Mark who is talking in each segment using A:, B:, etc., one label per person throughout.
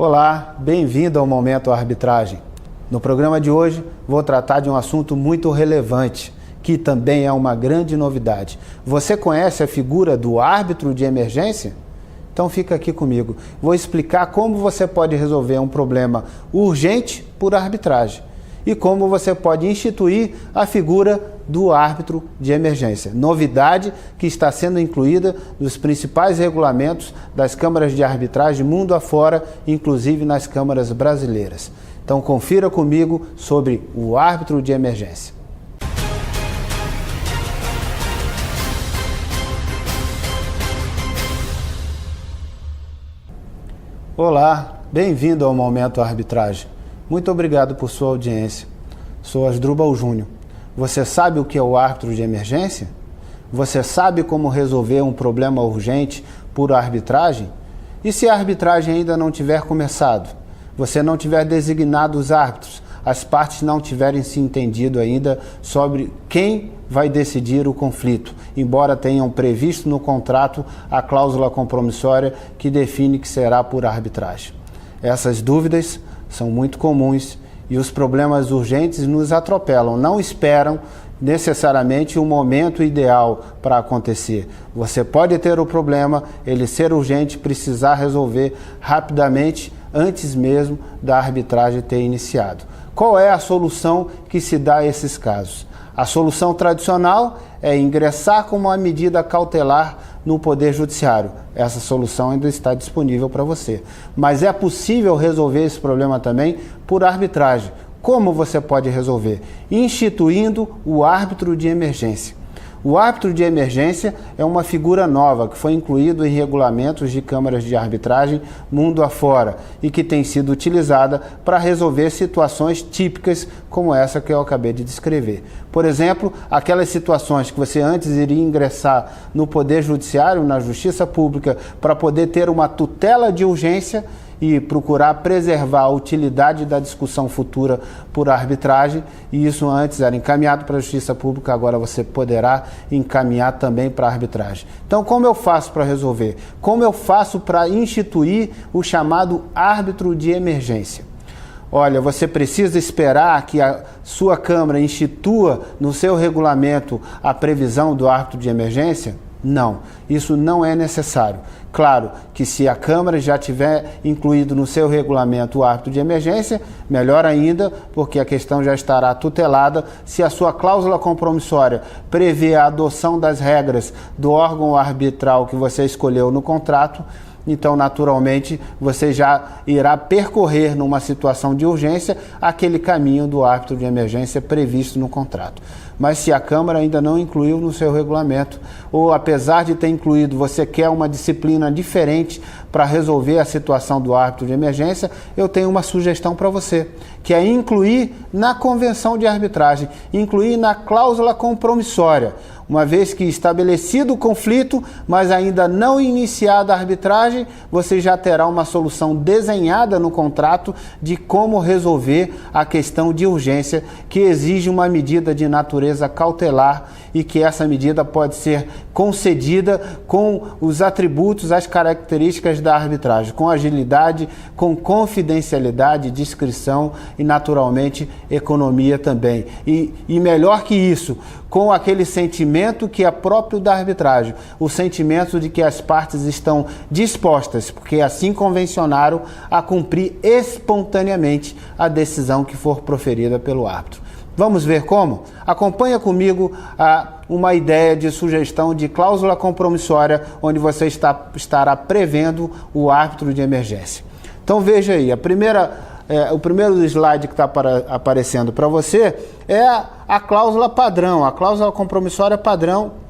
A: Olá, bem-vindo ao Momento Arbitragem. No programa de hoje, vou tratar de um assunto muito relevante, que também é uma grande novidade. Você conhece a figura do árbitro de emergência? Então fica aqui comigo. Vou explicar como você pode resolver um problema urgente por arbitragem e como você pode instituir a figura do árbitro de emergência. Novidade que está sendo incluída nos principais regulamentos das câmaras de arbitragem mundo afora, inclusive nas câmaras brasileiras. Então confira comigo sobre o árbitro de emergência. Olá, bem-vindo ao Momento Arbitragem. Muito obrigado por sua audiência. Sou Asdrubal Júnior. Você sabe o que é o árbitro de emergência? Você sabe como resolver um problema urgente por arbitragem? E se a arbitragem ainda não tiver começado? Você não tiver designado os árbitros, as partes não tiverem se entendido ainda sobre quem vai decidir o conflito, embora tenham previsto no contrato a cláusula compromissória que define que será por arbitragem. Essas dúvidas são muito comuns e os problemas urgentes nos atropelam, não esperam necessariamente o momento ideal para acontecer. Você pode ter o problema, ele ser urgente, precisar resolver rapidamente antes mesmo da arbitragem ter iniciado. Qual é a solução que se dá a esses casos? A solução tradicional é ingressar com uma medida cautelar no Poder Judiciário. Essa solução ainda está disponível para você. Mas é possível resolver esse problema também por arbitragem. Como você pode resolver? Instituindo o árbitro de emergência. O árbitro de emergência é uma figura nova que foi incluído em regulamentos de câmaras de arbitragem mundo afora e que tem sido utilizada para resolver situações típicas como essa que eu acabei de descrever. Por exemplo, aquelas situações que você antes iria ingressar no Poder Judiciário, na Justiça Pública, para poder ter uma tutela de urgência e procurar preservar a utilidade da discussão futura por arbitragem, e isso antes era encaminhado para a Justiça Pública, agora você poderá encaminhar também para a arbitragem. Então, como eu faço para resolver? Como eu faço para instituir o chamado árbitro de emergência? Olha, você precisa esperar que a sua Câmara institua no seu regulamento a previsão do árbitro de emergência? Não, isso não é necessário. Claro que se a Câmara já tiver incluído no seu regulamento o árbitro de emergência, melhor ainda, porque a questão já estará tutelada. Se a sua cláusula compromissória prevê a adoção das regras do órgão arbitral que você escolheu no contrato, então, naturalmente, você já irá percorrer numa situação de urgência aquele caminho do árbitro de emergência previsto no contrato. Mas se a Câmara ainda não incluiu no seu regulamento, ou apesar de ter incluído, você quer uma disciplina diferente para resolver a situação do árbitro de emergência, eu tenho uma sugestão para você, que é incluir na convenção de arbitragem, incluir na cláusula compromissória. Uma vez que estabelecido o conflito, mas ainda não iniciada a arbitragem, você já terá uma solução desenhada no contrato de como resolver a questão de urgência, que exige uma medida de natureza cautelar e que essa medida pode ser concedida com os atributos, as características da arbitragem, com agilidade, com confidencialidade, discrição e, naturalmente, economia também. E melhor que isso, com aquele sentimento que é próprio da arbitragem, o sentimento de que as partes estão dispostas, porque assim convencionaram, a cumprir espontaneamente a decisão que for proferida pelo árbitro. Vamos ver como? Acompanha comigo uma ideia de sugestão de cláusula compromissória, onde você estará prevendo o árbitro de emergência. Então veja aí, o primeiro slide que está aparecendo para você é a cláusula padrão, a cláusula compromissória padrão,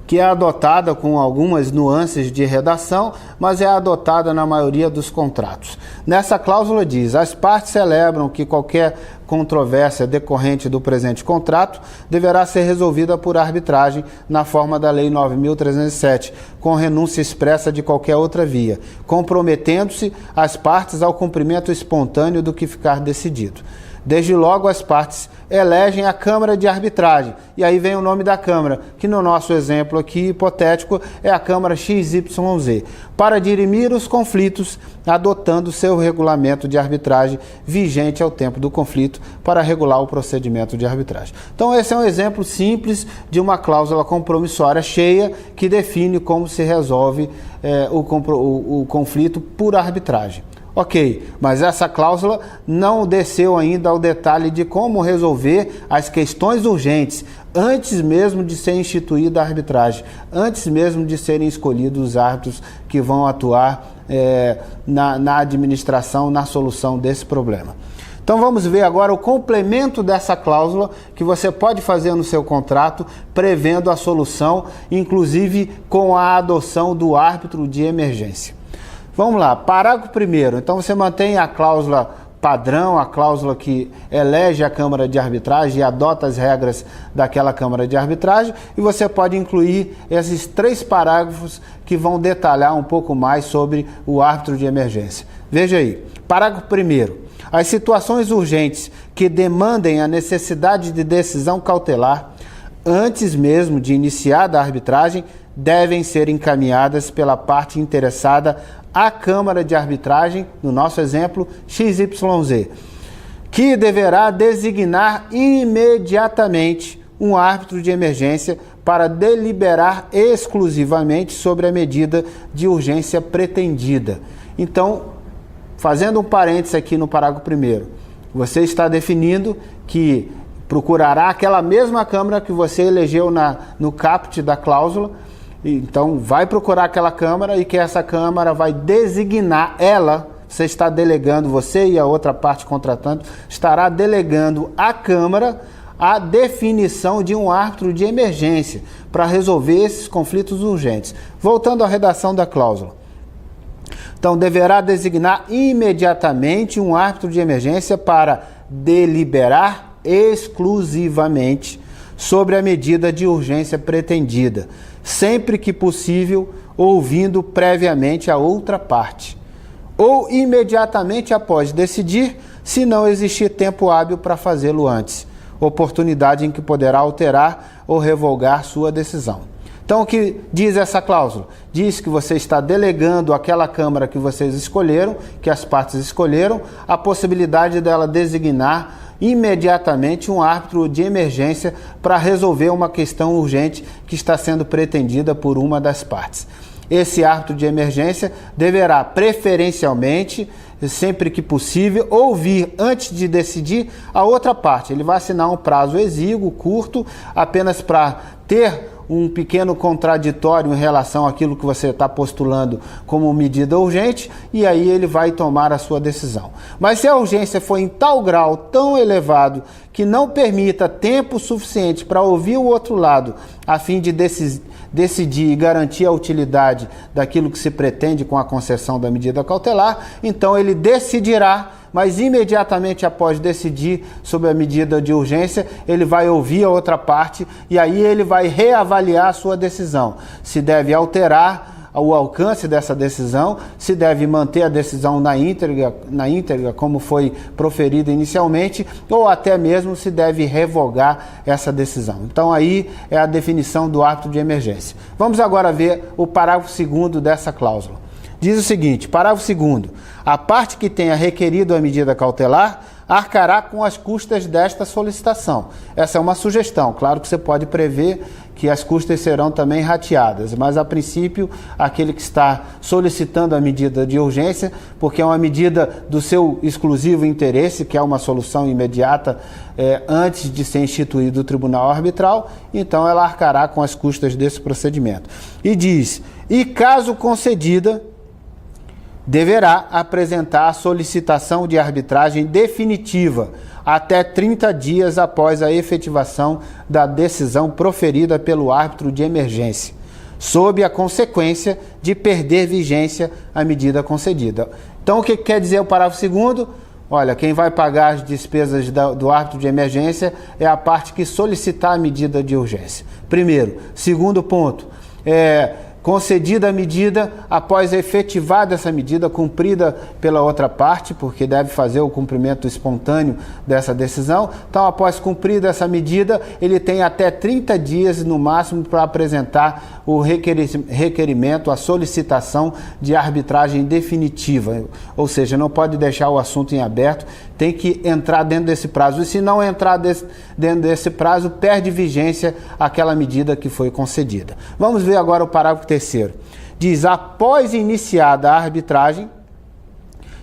A: que é adotada com algumas nuances de redação, mas é adotada na maioria dos contratos. Nessa cláusula diz: as partes celebram que qualquer controvérsia decorrente do presente contrato deverá ser resolvida por arbitragem na forma da Lei 9.307, com renúncia expressa de qualquer outra via, comprometendo-se as partes ao cumprimento espontâneo do que ficar decidido. Desde logo, as partes elegem a Câmara de Arbitragem. E aí vem o nome da Câmara, que no nosso exemplo aqui, hipotético, é a Câmara XYZ, para dirimir os conflitos, adotando seu regulamento de arbitragem vigente ao tempo do conflito para regular o procedimento de arbitragem. Então, esse é um exemplo simples de uma cláusula compromissória cheia que define como se resolve o conflito por arbitragem. Ok, mas essa cláusula não desceu ainda ao detalhe de como resolver as questões urgentes antes mesmo de ser instituída a arbitragem, antes mesmo de serem escolhidos os árbitros que vão atuar na administração, na solução desse problema. Então vamos ver agora o complemento dessa cláusula que você pode fazer no seu contrato, prevendo a solução, inclusive com a adoção do árbitro de emergência. Vamos lá, parágrafo 1º. Então você mantém a cláusula padrão, a cláusula que elege a Câmara de Arbitragem e adota as regras daquela Câmara de Arbitragem, e você pode incluir esses 3 parágrafos que vão detalhar um pouco mais sobre o árbitro de emergência. Veja aí, parágrafo 1º. As situações urgentes que demandem a necessidade de decisão cautelar antes mesmo de iniciar a arbitragem devem ser encaminhadas pela parte interessada à Câmara de Arbitragem, no nosso exemplo, XYZ, que deverá designar imediatamente um árbitro de emergência para deliberar exclusivamente sobre a medida de urgência pretendida. Então, fazendo um parênteses aqui no parágrafo 1º, você está definindo que procurará aquela mesma Câmara que você elegeu no caput da cláusula. Então, vai procurar aquela Câmara e que essa Câmara vai designar você está delegando, você e a outra parte contratante, estará delegando à Câmara a definição de um árbitro de emergência para resolver esses conflitos urgentes. Voltando à redação da cláusula. Então, deverá designar imediatamente um árbitro de emergência para deliberar exclusivamente sobre a medida de urgência pretendida, sempre que possível, ouvindo previamente a outra parte, ou imediatamente após decidir, se não existir tempo hábil para fazê-lo antes, oportunidade em que poderá alterar ou revogar sua decisão. Então, o que diz essa cláusula? Diz que você está delegando àquela Câmara que vocês escolheram, que as partes escolheram, a possibilidade dela designar imediatamente um árbitro de emergência para resolver uma questão urgente que está sendo pretendida por uma das partes. Esse árbitro de emergência deverá, preferencialmente, sempre que possível, ouvir antes de decidir a outra parte. Ele vai assinar um prazo exíguo, curto, apenas para ter um pequeno contraditório em relação àquilo que você está postulando como medida urgente, e aí ele vai tomar a sua decisão. Mas se a urgência for em tal grau, tão elevado, que não permita tempo suficiente para ouvir o outro lado, a fim de decidir e garantir a utilidade daquilo que se pretende com a concessão da medida cautelar, então ele decidirá, mas imediatamente após decidir sobre a medida de urgência, ele vai ouvir a outra parte e aí ele vai reavaliar a sua decisão. Se deve alterar o alcance dessa decisão, se deve manter a decisão na íntegra como foi proferida inicialmente, ou até mesmo se deve revogar essa decisão. Então aí é a definição do árbitro de emergência. Vamos agora ver o parágrafo 2º dessa cláusula. Diz o seguinte, parágrafo 2º, a parte que tenha requerido a medida cautelar arcará com as custas desta solicitação. Essa é uma sugestão, claro que você pode prever que as custas serão também rateadas, mas a princípio aquele que está solicitando a medida de urgência, porque é uma medida do seu exclusivo interesse, que é uma solução imediata antes de ser instituído o tribunal arbitral, então ela arcará com as custas desse procedimento. E diz, e caso concedida, deverá apresentar a solicitação de arbitragem definitiva até 30 dias após a efetivação da decisão proferida pelo árbitro de emergência, sob a consequência de perder vigência a medida concedida. Então, o que quer dizer o parágrafo 2º? Olha, quem vai pagar as despesas do árbitro de emergência é a parte que solicitar a medida de urgência. Primeiro. Segundo ponto, concedida a medida, após efetivada essa medida, cumprida pela outra parte, porque deve fazer o cumprimento espontâneo dessa decisão. Então, após cumprida essa medida, ele tem até 30 dias no máximo para apresentar o requerimento, a solicitação de arbitragem definitiva. Ou seja, não pode deixar o assunto em aberto, tem que entrar dentro desse prazo. E se não entrar dentro desse prazo, perde vigência aquela medida que foi concedida. Vamos ver agora o parágrafo 3º. Diz, após iniciada a arbitragem,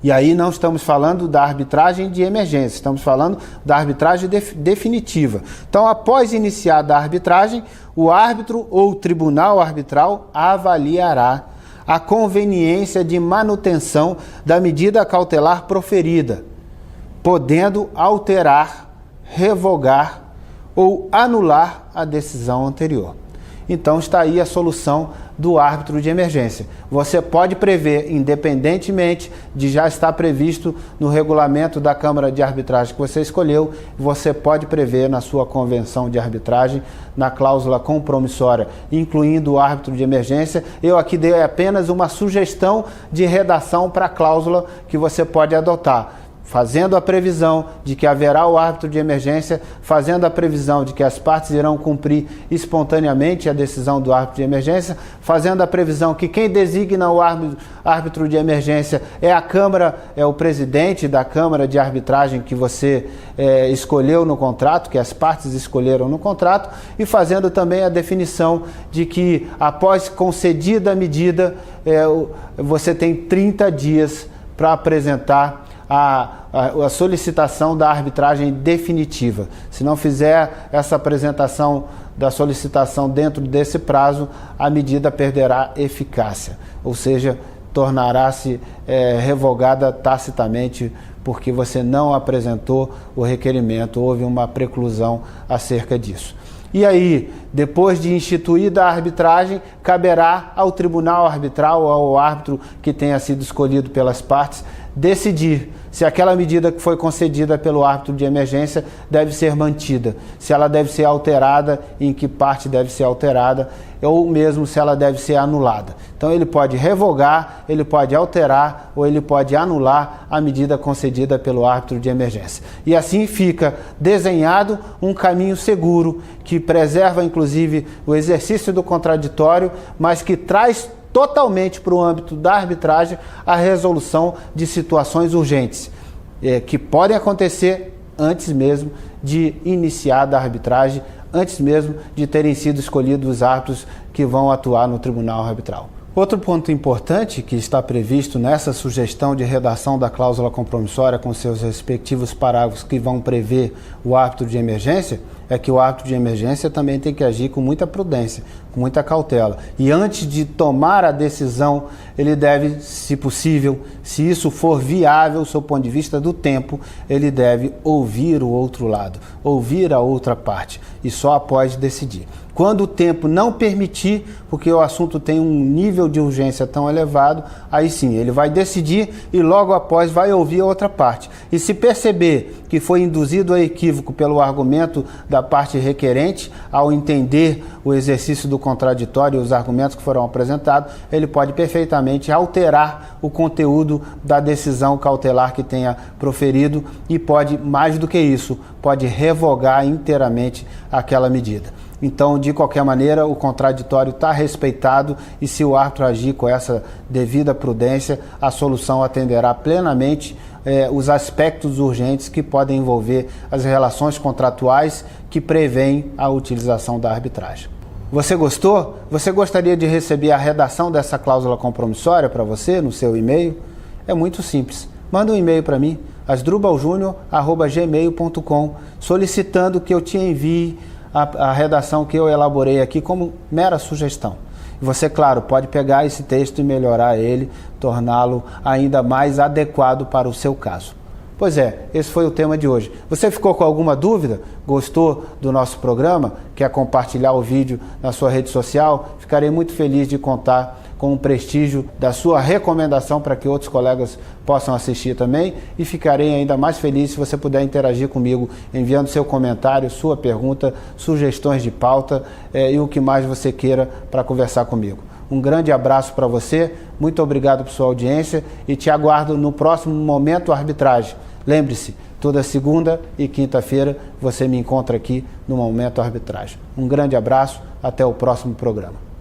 A: e aí não estamos falando da arbitragem de emergência, estamos falando da arbitragem definitiva. Então, após iniciada a arbitragem, o árbitro ou o tribunal arbitral avaliará a conveniência de manutenção da medida cautelar proferida, podendo alterar, revogar ou anular a decisão anterior. Então está aí a solução do árbitro de emergência. Você pode prever, independentemente de já estar previsto no regulamento da Câmara de Arbitragem que você escolheu, você pode prever na sua convenção de arbitragem, na cláusula compromissória, incluindo o árbitro de emergência. Eu aqui dei apenas uma sugestão de redação para a cláusula que você pode adotar, fazendo a previsão de que haverá o árbitro de emergência, fazendo a previsão de que as partes irão cumprir espontaneamente a decisão do árbitro de emergência, fazendo a previsão que quem designa o árbitro de emergência é a Câmara, é o presidente da Câmara de Arbitragem que você escolheu no contrato, que as partes escolheram no contrato, e fazendo também a definição de que após concedida a medida, você tem 30 dias para apresentar a solicitação da arbitragem definitiva. Se não fizer essa apresentação da solicitação dentro desse prazo, a medida perderá eficácia, ou seja, tornará-se revogada tacitamente, porque você não apresentou o requerimento, houve uma preclusão acerca disso. E aí, depois de instituída a arbitragem, caberá ao tribunal arbitral ou ao árbitro que tenha sido escolhido pelas partes decidir se aquela medida que foi concedida pelo árbitro de emergência deve ser mantida, se ela deve ser alterada, em que parte deve ser alterada, ou mesmo se ela deve ser anulada. Então ele pode revogar, ele pode alterar ou ele pode anular a medida concedida pelo árbitro de emergência. E assim fica desenhado um caminho seguro que preserva inclusive o exercício do contraditório, mas que traz totalmente para o âmbito da arbitragem a resolução de situações urgentes, que podem acontecer antes mesmo de iniciada a arbitragem, antes mesmo de terem sido escolhidos os árbitros que vão atuar no tribunal arbitral. Outro ponto importante que está previsto nessa sugestão de redação da cláusula compromissória com seus respectivos parágrafos que vão prever o árbitro de emergência é que o árbitro de emergência também tem que agir com muita prudência, com muita cautela. E antes de tomar a decisão, ele deve, se possível, se isso for viável, do seu ponto de vista do tempo, ele deve ouvir o outro lado, ouvir a outra parte e só após decidir. Quando o tempo não permitir, porque o assunto tem um nível de urgência tão elevado, aí sim, ele vai decidir e logo após vai ouvir a outra parte. E se perceber que foi induzido a equívoco pelo argumento da parte requerente, ao entender o exercício do contraditório e os argumentos que foram apresentados, ele pode perfeitamente alterar o conteúdo da decisão cautelar que tenha proferido e pode, mais do que isso, pode revogar inteiramente aquela medida. Então, de qualquer maneira, o contraditório está respeitado e se o árbitro agir com essa devida prudência, a solução atenderá plenamente os aspectos urgentes que podem envolver as relações contratuais que prevêem a utilização da arbitragem. Você gostou? Você gostaria de receber a redação dessa cláusula compromissória para você no seu e-mail? É muito simples. Manda um e-mail para mim, asdrubaljunior@gmail.com, solicitando que eu te envie a redação que eu elaborei aqui como mera sugestão. E você, claro, pode pegar esse texto e melhorar ele, torná-lo ainda mais adequado para o seu caso. Pois é, esse foi o tema de hoje. Você ficou com alguma dúvida? Gostou do nosso programa? Quer compartilhar o vídeo na sua rede social? Ficarei muito feliz de contar com o prestígio da sua recomendação para que outros colegas possam assistir também, e ficarei ainda mais feliz se você puder interagir comigo enviando seu comentário, sua pergunta, sugestões de pauta e o que mais você queira para conversar comigo. Um grande abraço para você, muito obrigado por sua audiência e te aguardo no próximo Momento Arbitragem. Lembre-se, toda segunda e quinta-feira você me encontra aqui no Momento Arbitragem. Um grande abraço, até o próximo programa.